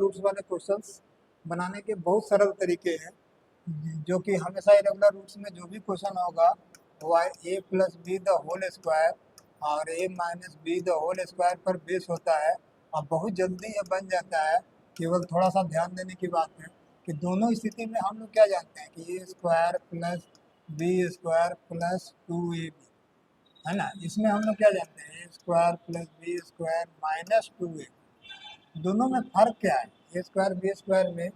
Roots वाले questions बनाने के बहुत सरल तरीके हैं, जो कि हमेशा इरेगुलर रूट्स में जो भी क्वेश्चन होगा वो A plus B the whole square और A minus B the whole square पर बेस होता है और बहुत जल्दी ये बन जाता है। केवल थोड़ा सा ध्यान देने की बात है कि दोनों स्थिति में हम लोग क्या जानते हैं कि A square plus B square plus 2ab है ना। इसमें हम लोग क्या जानते हैं, A square plus B square minus 2ab। दोनों में फर्क क्या है, ए स्क्वायर बी स्क्वायर में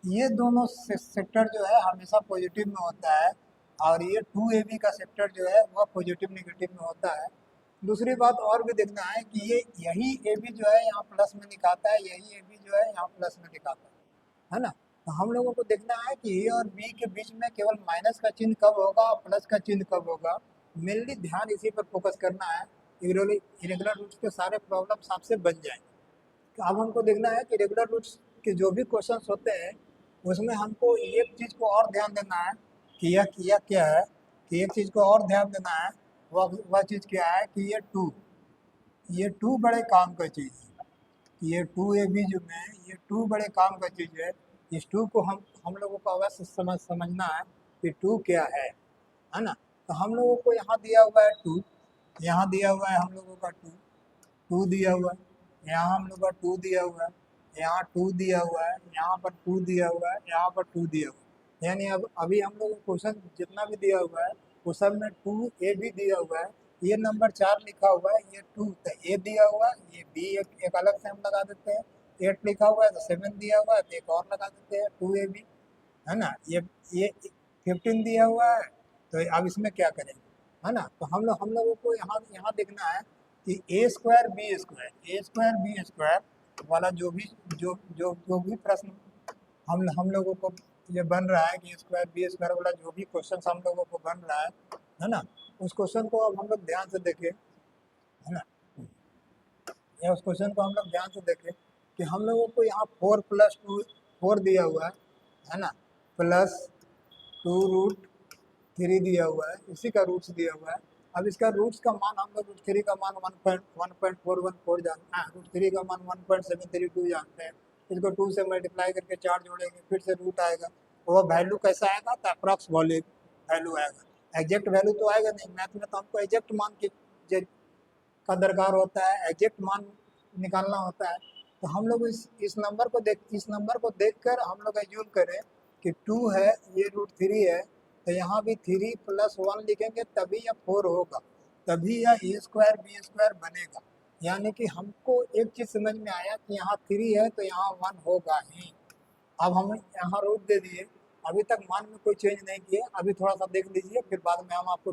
ये दोनों सेक्टर जो है हमेशा पॉजिटिव में होता है और ये 2ab का सेक्टर जो है वह पॉजिटिव निगेटिव में होता है। दूसरी बात और भी देखना है कि ये यही ए बी जो है यहाँ प्लस में दिखाता है, यही ए बी जो है यहाँ प्लस में दिखाता है ना। तो हम लोगों को देखना है कि ए और बी के बीच में केवल माइनस का चिन्ह कब होगा और प्लस का चिन्ह कब होगा। मेनली ध्यान इसी पर फोकस करना है, इरेगुलर रूट्स के सारे प्रॉब्लम्स आपसे बन जाएंगे। तो अब हमको देखना है कि रेगुलर रूट्स के जो भी क्वेश्चंस होते हैं उसमें हमको एक चीज़ को और ध्यान देना है कि यह किया क्या है, कि एक चीज़ को और ध्यान देना है, वह चीज़ क्या है कि ये टू बड़े काम का चीज़ है। ये 2ab जो है ये टू बड़े काम का चीज़ है। इस टू को हम लोगों को अवश्य समझना है कि टू क्या है ना। तो हम लोगों को यहाँ दिया हुआ है टू, यहाँ दिया हुआ है हम लोगों का टू दिया हुआ है, यहाँ हम लोग का टू दिया हुआ है, यहाँ टू दिया हुआ है, यहाँ पर टू दिया हुआ है, यहाँ पर टू दिया हुआ है। यानी अब अभी हम लोग को क्वेश्चन जितना भी दिया हुआ है वो सब में 2ab दिया हुआ है। ये नंबर 4 लिखा हुआ है, ये 2 तो ए दिया हुआ है, ये बी एक अलग से हम लगा देते हैं। 8 लिखा हुआ है तो 7 दिया हुआ है तो एक और लगा देते हैं 2ab है ना। ये 15 दिया हुआ है तो अब इसमें क्या करेंगे है ना। तो हम लोगों को यहाँ यहाँ देखना है कि ए स्क्वायर बी स्क्वायर वाला जो भी प्रश्न हम लोगों को ये बन रहा है कि स्क्वायर बी स्क्वायर वाला जो भी क्वेश्चन हम लोगों को बन रहा है ना, उस क्वेश्चन को अब हम लोग ध्यान से देखें है ना। या उस क्वेश्चन को हम लोग ध्यान से देखें कि हम लोगों को यहाँ 4 + 2 4 दिया हुआ है ना, प्लस 2√3 दिया हुआ है, इसी का रूट्स दिया हुआ है। अब इसका रूट्स का मान हम लोग √3 का मान 1.414 जानते हैं, √3 का मान 1.732 जानते हैं। इसको 2 से मल्टीप्लाई करके 4 जोड़ेंगे फिर से रूट आएगा। वो वैल्यू कैसा आएगा तो अप्रॉक्स वैल्यू आएगा, एग्जैक्ट वैल्यू तो आएगा नहीं। मैथ में तो हमको एग्जैक्ट मान का दरकार होता है, एग्जैक्ट मान निकालना होता है। तो हम लोग इस नंबर को देखकर हम लोग एज्यूम करें कि 2 है, ये √3 है, तो यहाँ भी 3 + 1 लिखेंगे तभी यह 4 होगा, तभी यह ए स्क्वायर बी स्क्वायर बनेगा। यानी कि हमको एक चीज़ समझ में आया कि यहाँ 3 है तो यहाँ 1 होगा ही। अब हम यहाँ रूट दे दिए, अभी तक मान में कोई चेंज नहीं किए, अभी थोड़ा सा देख लीजिए फिर बाद में हम आपको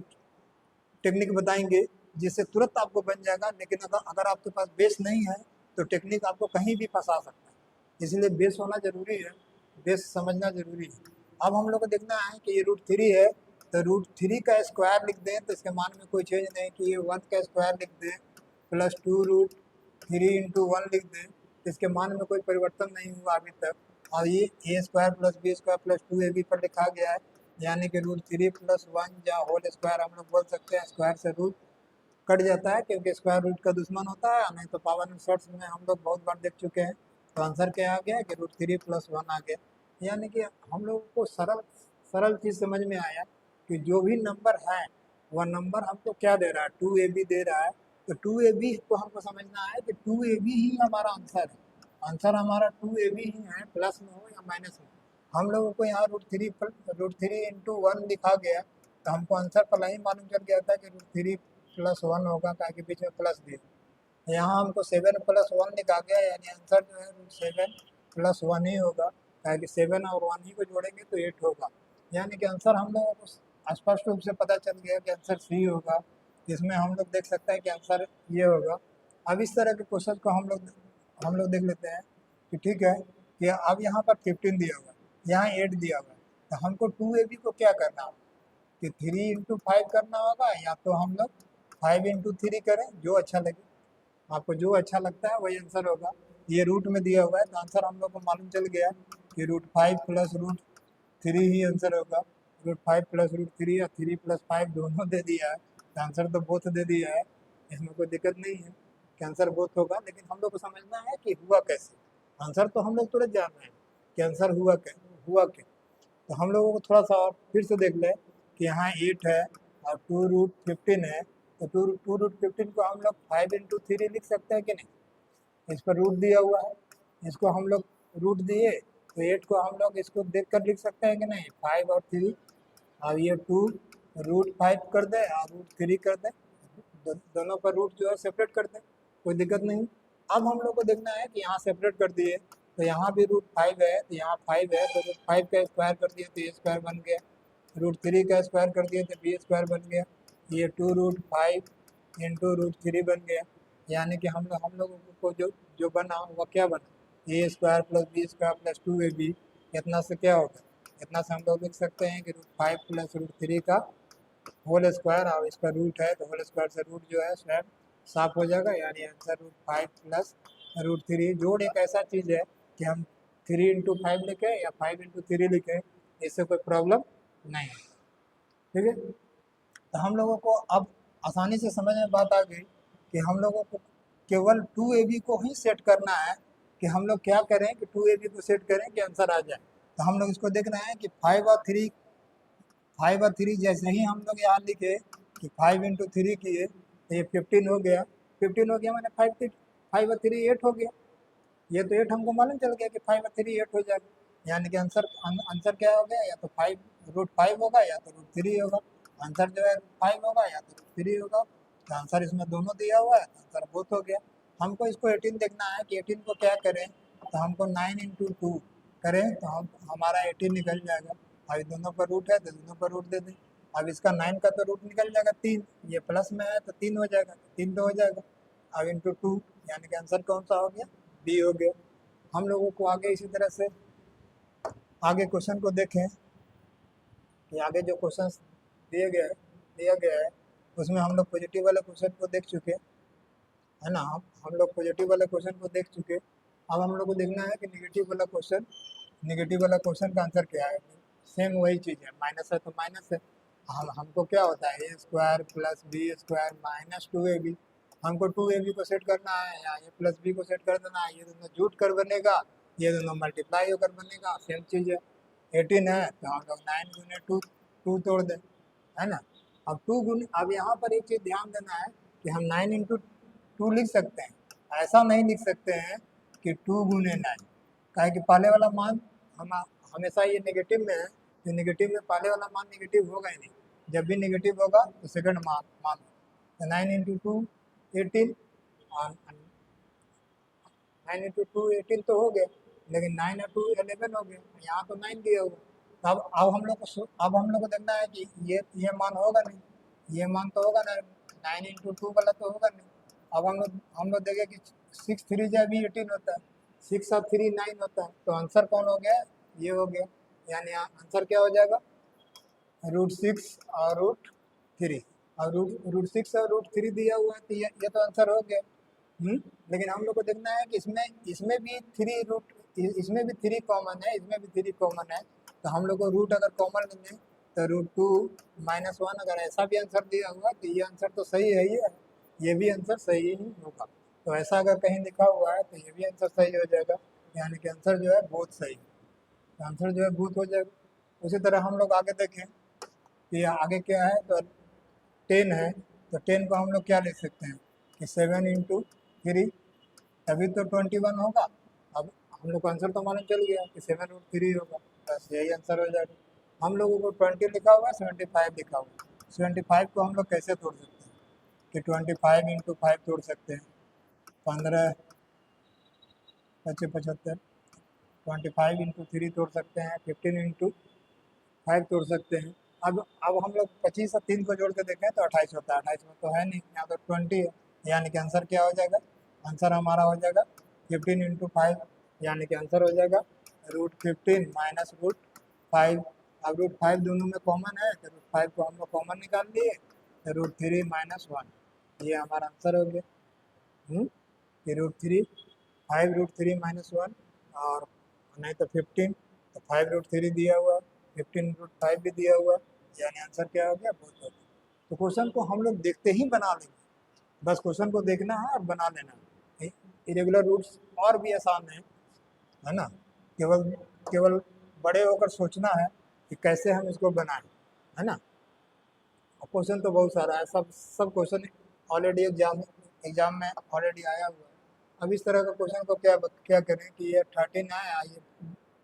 टेक्निक बताएंगे जिससे तुरंत आपको बन जाएगा। लेकिन अगर आपके पास बेस नहीं है तो टेक्निक आपको कहीं भी फंसा सकता है, इसलिए बेस होना जरूरी है, बेस समझना जरूरी है। अब हम लोग को देखना है कि ये √3 है तो √3 का स्क्वायर लिख दें तो इसके मान में कोई चेंज नहीं कि ये 1 का स्क्वायर लिख दें प्लस 2√3 × 1 लिख दें, इसके मान में कोई परिवर्तन नहीं हुआ अभी तक। और ये A square plus B square plus 2ab पर लिखा गया है, यानी कि √3 + 1 या होल स्क्वायर हम लोग बोल सकते हैं। स्क्वायर से रूट कट जाता है क्योंकि स्क्वायर रूट का दुश्मन होता है, नहीं तो पावर एंड शॉर्ट्स में हम लोग बहुत बार देख चुके हैं। तो आंसर क्या आ गया कि √3 + 1 आ गया। यानी कि हम लोगों को सरल चीज़ समझ में आया कि जो भी नंबर है वह नंबर हमको क्या दे रहा है, 2ab दे रहा है। तो 2ab को हमको समझना है कि 2ab ही हमारा आंसर है, आंसर हमारा 2ab ही है, प्लस में हो या माइनस में। हम लोगों को यहाँ √3 × 1 लिखा गया तो हमको आंसर पहले ही मालूम चल गया था कि √3 + 1 होगा, ताकि बीच में प्लस दिया। यहाँ हमको 7 + 1 लिखा गया, यानी आंसर जो है √7 + 1 ही होगा, ताकि 7 और 1 ही को जोड़ेंगे तो 8 होगा। यानी कि आंसर हम लोगों को स्पष्ट रूप से पता चल गया कि आंसर सी होगा। इसमें हम लोग देख सकते हैं कि आंसर ये होगा। अब इस तरह के क्वेश्चन को हम लोग देख लेते हैं कि ठीक है कि अब यहाँ पर 15 दिया हुआ है, यहाँ 8 दिया हुआ है, तो हमको 2ab को क्या करना होगा कि 3 × 5 करना होगा, या तो हम लोग 5 × 3 करें, जो अच्छा लगे आपको, जो अच्छा लगता है वही आंसर होगा। ये रूट में दिया हुआ है तो आंसर हम लोग को मालूम चल गया कि √5 + √3 ही आंसर होगा। √5 + √3 या 3 + 5 दोनों दे दिया है तो आंसर तो बोथ दे दिया है, इसमें कोई दिक्कत नहीं है कि आंसर बोथ होगा। लेकिन हम लोग को समझना है कि हुआ कैसे, आंसर तो हम लोग तुरंत जान रहे हैं कि आंसर हुआ क्या। तो हम लोगों को थोड़ा सा और फिर से देख ले कि यहाँ 8 है और 2√15 है, तो 2√15 को हम लोग 5 × 3 लिख सकते हैं कि नहीं। इस पर रूट दिया हुआ है, इसको हम लोग रूट दिए तो 8 को हम लोग इसको देख कर लिख सकते हैं कि नहीं, 5 और 3। अब ये 2√5 कर दे और √3 कर दे, दोनों पर रूट जो है सेपरेट कर दे, कोई दिक्कत नहीं। अब हम लोग को देखना है कि यहाँ सेपरेट कर दिए तो यहाँ भी √5 है, तो यहाँ 5 है तो √5 का स्क्वायर कर दिया तो ये स्क्वायर बन गया, √3 का स्क्वायर कर दिया तो बी स्क्वायर बन गया, ये 2√5 × √3 बन गया। यानी कि हम लोगों को जो बना वो क्या बना, A square plus B square plus 2ab, इतना से क्या होगा, इतना से हम लोग लिख सकते हैं कि √5 प्लस √3 का होल स्क्वायर, और इसका रूट है तो होल स्क्वायर से रूट जो है स्वयं साफ हो जाएगा। यानी आंसर √5 प्लस √3। जोड़ एक ऐसा चीज़ है कि हम 3 × 5 लिखें या 5 × 3 लिखें, इससे कोई प्रॉब्लम नहीं है, ठीक है। तो हम लोगों को अब आसानी से समझ में बात आ गई कि हम लोगों को केवल 2ab को ही सेट करना है, कि हम लोग क्या करें कि 2ab को सेट करें कि आंसर आ जाए। तो हम लोग इसको देख रहे हैं कि 5 और 3 जैसे ही हम लोग यहाँ लिखे कि 5 × 3 किए तो ये 15 हो गया, 15 हो गया मैंने 5 और 3 8 हो गया। ये तो 8 हमको मालूम चल गया कि 5 और 3 8 हो जाएगा। यानी कि आंसर क्या हो गया, या तो 5√5 होगा या तो √3 होगा। आंसर जो है 5 होगा या तो √3 होगा। तो आंसर इसमें दोनों दिया हुआ है तो आंसर बोथ हो गया। हमको इसको 18 देखना है कि 18 को क्या करें, तो हमको 9 × 2 करें तो हमारा 18 निकल जाएगा। अभी दोनों पर रूट है तो दोनों पर रूट दे दें। अब इसका 9 का तो रूट निकल जाएगा 3, ये प्लस में है तो 3 हो जाएगा, 3 तो हो जाएगा। अब × 2, यानी कि आंसर कौन सा हो गया, बी हो गया। हम लोगों को आगे इसी तरह से आगे क्वेश्चन को देखें कि आगे जो क्वेश्चन दिया गया है उसमें हम लोग पॉजिटिव वाले क्वेश्चन को देख चुके है ना, हम लोग पॉजिटिव वाले क्वेश्चन को देख चुके। अब हम लोग को देखना है कि नेगेटिव वाला क्वेश्चन का आंसर क्या है। सेम वही चीज़ है, माइनस है तो माइनस है। हमको क्या होता है, A square plus B square minus 2ab। हमको 2ab को सेट करना है या ए प्लस बी को सेट कर देना है, ये दोनों जुट कर बनेगा, ये दोनों मल्टीप्लाई होकर बनेगा, सेम चीज़ है। 18 है तो हम लोग 9 × 2 2 तोड़ दें, है ना। अब अब यहाँ पर एक चीज़ ध्यान देना है कि हम 9 × 2 लिख सकते हैं, ऐसा नहीं लिख सकते हैं कि 2 × 9, काहे कि पहले वाला मान हम हमेशा ये नेगेटिव में है, तो नेगेटिव में पहले वाला मान नेगेटिव होगा ही नहीं, जब भी नेगेटिव होगा तो सेकंड मान। तो 9 × 2 18 और 9 × 2 18 तो हो गया, लेकिन 9 और 2 11 हो गया, यहाँ तो 9 दिया होगा। तो अब हम लोग को देखना है कि ये मान होगा नहीं, ये मान तो होगा नहीं, 9 × 2 वाला तो होगा नहीं। अब हम लोग देखें कि 6 3 जा भी 18 होता है, 6 और 3 9 होता है, तो आंसर कौन हो गया, ये हो गया। यानी आंसर क्या हो जाएगा, √6 और √3। और √6 और √3 दिया हुआ है तो ये तो आंसर हो गया। लेकिन हम लोग को देखना है कि इसमें भी 3 कॉमन है, इसमें भी 3 कॉमन है, तो हम लोग को रूट अगर कॉमन लेंगे तो √2 - 1, अगर ऐसा भी आंसर दिया हुआ तो ये आंसर तो सही है, ये भी आंसर सही ही होगा। तो ऐसा अगर कहीं लिखा हुआ है तो ये भी आंसर सही हो जाएगा, यानी कि आंसर जो है बहुत सही, तो आंसर जो है बहुत हो जाएगा। उसी तरह हम लोग आगे देखें कि आगे क्या है, तो 10 है, तो 10 को हम लोग क्या लिख सकते हैं कि 7 × 3, तभी तो 21 होगा। अब हम लोग को आंसर तो मालूम चल गया कि 7√3 होगा, बस यही आंसर हो जाएगा। हम लोगों को 20 लिखा हुआ है, 75 लिखा हुआ है, 75 को हम लोग कैसे तोड़ सकते हैं कि 25 × 5 तोड़ सकते हैं, 15 × 75, 25 × 3 तोड़ सकते हैं, 15 × 5 तोड़ सकते हैं। अब हम लोग 25 और 3 को जोड़ के देखें तो 28 होता है, 28 में तो है नहीं, यहाँ तो 20 है, यानी कि आंसर क्या हो जाएगा, आंसर हमारा हो जाएगा 15 × 5, यानी कि आंसर हो जाएगा √15 माइनस √5। अब √5 दोनों में कॉमन है तो √5 को हम लोग कॉमन निकाल लिए, तो √3 - 1, ये हमारा आंसर हो गया। कि √3 5 √3 - 1, और नहीं तो 15, तो 5 √3 दिया हुआ है, 15 √5 भी दिया हुआ है, यानी आंसर क्या हो गया, बहुत हो गया। तो क्वेश्चन को हम लोग देखते ही बना लेंगे, बस क्वेश्चन को देखना है और बना लेना है। इरेगुलर रूट्स और भी आसान है, है ना। केवल केवल बड़े होकर सोचना है कि कैसे हम इसको बनाएं, है ना। क्वेश्चन तो बहुत सारा है, सब सब क्वेश्चन ऑलरेडी एग्जाम एग्जाम में ऑलरेडी आया हुआ है। अब इस तरह का क्वेश्चन को क्या क्या करें कि ये 13 है, ये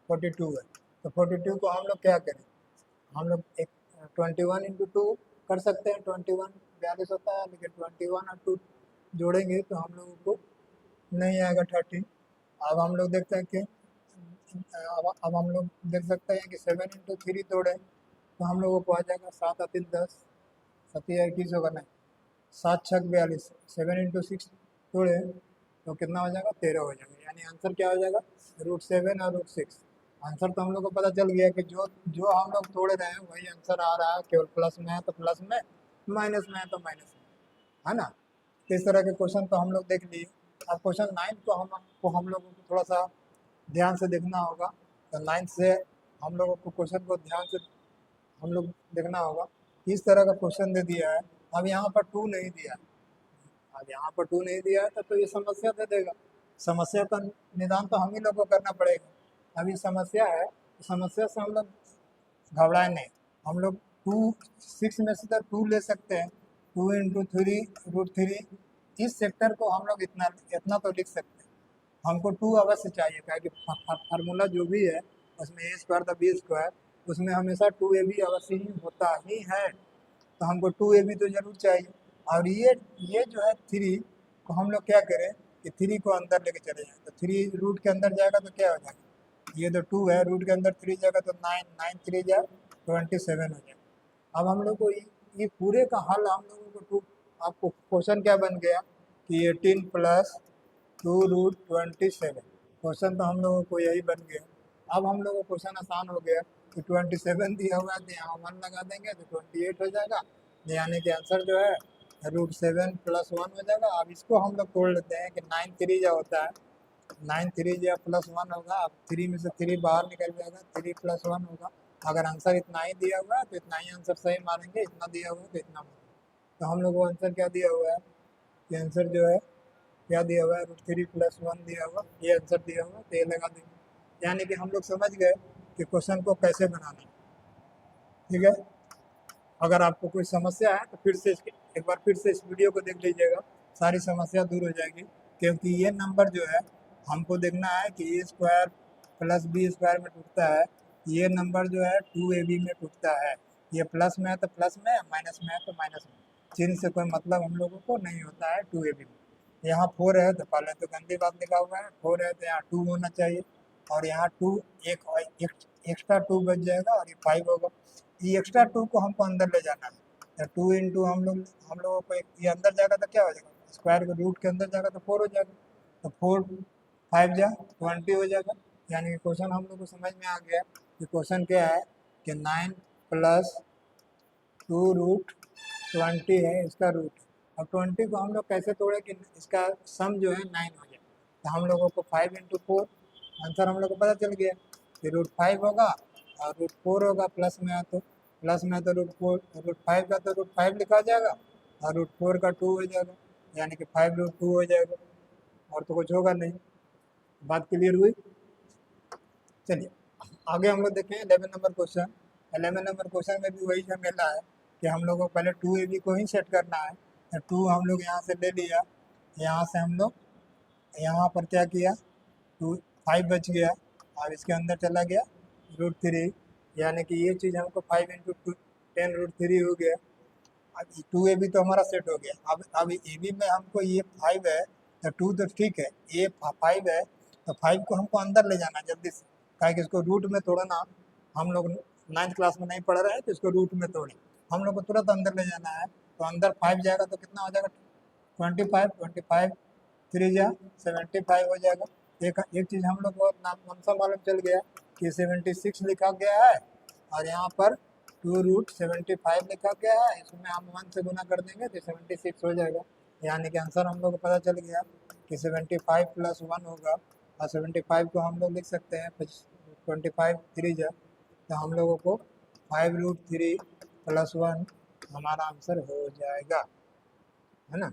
42 है, तो 42 को हम लोग क्या करें, हम लोग एक 21 × 2 कर सकते हैं। 21 42 होता है, लेकिन 21 और 2 जोड़ेंगे तो हम लोगों को नहीं आएगा 13। अब हम लोग देखते हैं कि अब हम लोग देख सकते हैं कि 7 × 3 तोड़े तो हम लोगों को आ जाएगा 7 और 3 10, 21 होगा नहीं, 7 6 42, 7 × 6 तोड़े तो कितना हो जाएगा 13 हो जाएगा। यानी आंसर क्या हो जाएगा, √7 और √6। आंसर तो हम लोग को पता चल गया कि जो जो हम लोग तोड़ रहे हैं वही आंसर आ रहा है, केवल प्लस में है तो प्लस में, माइनस में है तो माइनस में, है ना। इस तरह के क्वेश्चन तो हम लोग देख लिए। अब क्वेश्चन 9 हम लोगों को थोड़ा सा ध्यान से देखना होगा। तो 9 से हम लोगों को क्वेश्चन को ध्यान से हम लोग देखना होगा। इस तरह का क्वेश्चन दे दिया है, अब यहाँ पर 2 नहीं दिया है, अब यहाँ पर 2 नहीं दिया है तो ये समस्या दे देगा। समस्या का निदान तो हम ही लोग को करना पड़ेगा। अब ये समस्या है, तो समस्या से हम लोग घबराए नहीं, हम लोग 6 में से तो 2 ले सकते हैं। 2 × 3 √3, इस सेक्टर को हम लोग इतना इतना तो लिख सकते हैं। हमको 2 अवश्य चाहिए, क्योंकि फार्मूला जो भी है उसमें a² + b², उसमें हमेशा 2ab अवश्य ही होता ही है, तो हमको 2ab तो जरूर चाहिए। और ये जो है 3 को हम लोग क्या करें कि 3 को अंदर लेके चले जाएं, तो 3 रूट के अंदर जाएगा तो क्या हो जाएगा, ये तो 2 है, रूट के अंदर 3 जाएगा तो 9 9 3 जा 27 हो जाएगा। अब हम लोग को ये पूरे का हल हम लोगों को आपको क्वेश्चन क्या बन गया कि 18 + 2√27, क्वेश्चन तो हम लोगों को यही बन गया। अब हम लोगों को क्वेश्चन आसान हो गया कि 27 दिया हुआ है तो यहाँ 1 लगा देंगे तो 28 हो जाएगा, यानी कि आंसर जो है √7 + 1 हो जाएगा। अब इसको हम लोग तोड़ लेते हैं कि 9 3 जो होता है, 9 3 जो +1 होगा, अब 3 में से 3 बाहर निकल जाएगा, 3 + 1 होगा। अगर आंसर इतना ही दिया हुआ है तो इतना ही आंसर सही मानेंगे, इतना दिया हुआ है तो इतना मानेंगे। तो हम लोग को आंसर क्या दिया हुआ है कि आंसर जो है क्या दिया हुआ है, √3 + 1 दिया हुआ, ये आंसर दिया हुआ, तो ये लगा देंगे। यानी कि हम लोग समझ गए कि क्वेश्चन को कैसे बनाना है, ठीक है। अगर आपको कोई समस्या है तो फिर से एक बार फिर से इस वीडियो को देख लीजिएगा, सारी समस्या दूर हो जाएगी। क्योंकि ये नंबर जो है हमको देखना है कि a² + b² में टूटता है, ये नंबर जो है 2ab में टूटता है। ये प्लस में है तो प्लस में, माइनस में है तो माइनस में, चिन्ह से कोई मतलब हम लोगों को नहीं होता है 2ab में। यहाँ 4 है तो पहले तो गंदी बात लिखा हुआ है, 4 है तो यहाँ 2 होना चाहिए, और यहाँ 2 एक एक्स्ट्रा 2 बच जाएगा और ये 5 होगा। ये एक्स्ट्रा 2 को हमको अंदर ले जाना है, तो 2 × हम लोगों को ये अंदर जाएगा तो क्या हो जाएगा, स्क्वायर के रूट के अंदर जाएगा तो 4 हो जाएगा, तो 4 5 जा 20 हो जाएगा। यानी कि क्वेश्चन हम लोग को समझ में आ गया कि क्वेश्चन क्या है कि 9 + 2√20 है इसका रूट। अब 20 को हम लोग कैसे तोड़े कि इसका सम जो है 9 हो जाए, तो हम लोगों को 5 × 4, आंसर हम लोग को पता चल गया कि √5 होगा और √4 होगा, प्लस में है तो √4, √5 का तो √5 लिखा जाएगा और √4 का 2 हो जाएगा, यानी कि 5√2 हो जाएगा, और तो कुछ होगा नहीं। बात क्लियर हुई। चलिए आगे हम लोग देखें 11 नंबर क्वेश्चन। 11 नंबर क्वेश्चन में भी वही झमेला है कि हम लोग को पहले 2ab को ही सेट करना है, तो 2 हम लोग यहाँ से ले लिया, यहाँ से हम लोग यहाँ पर क्या किया, 2 5 बच गया, अब इसके अंदर चला गया √3, यानी कि ये चीज़ हमको 5 × 2 10 √3 हो गया। अब 2ab तो हमारा सेट हो गया। अब ab में हमको ये 5 है तो 2 तो ठीक है, ये 5 है तो 5 को हमको अंदर ले जाना जल्दी से, क्या कि इसको रूट में तोड़ना, हम लोग 9th क्लास में नहीं पढ़ रहे हैं तो इसको रूट में तोड़े, हम लोग को तुरंत अंदर ले जाना है। तो अंदर 5 जाएगा तो कितना हो जाएगा 25 3 जा 75 हो जाएगा। एक चीज़ हम लोग को नाम मालूम चल गया कि 76 लिखा गया है और यहाँ पर 2√75 लिखा गया है, इसमें हम 1 से गुना कर देंगे तो 76 हो जाएगा। यानी कि आंसर हम लोग को पता चल गया कि 75 + 1 होगा, और 75 को हम लोग लिख सकते हैं 25 3 जा, तो हम लोगों को 5√3 + 1 हमारा आंसर हो जाएगा, है ना।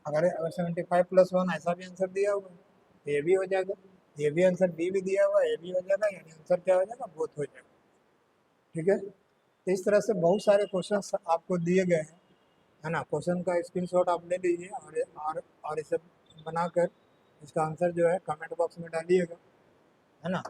अगर 75 + 1 ऐसा भी आंसर दिया होगा तो ये भी हो जाएगा। ये भी आंसर बी भी दिया हुआ है, ये भी हो जाएगा, यानी आंसर क्या हो जाएगा, बोथ हो जाएगा। ठीक है, तो इस तरह से बहुत सारे क्वेश्चंस आपको दिए गए हैं, है ना। क्वेश्चन का स्क्रीनशॉट आप ले लीजिए और इसे बनाकर इसका आंसर जो है कमेंट बॉक्स में डालिएगा, है ना।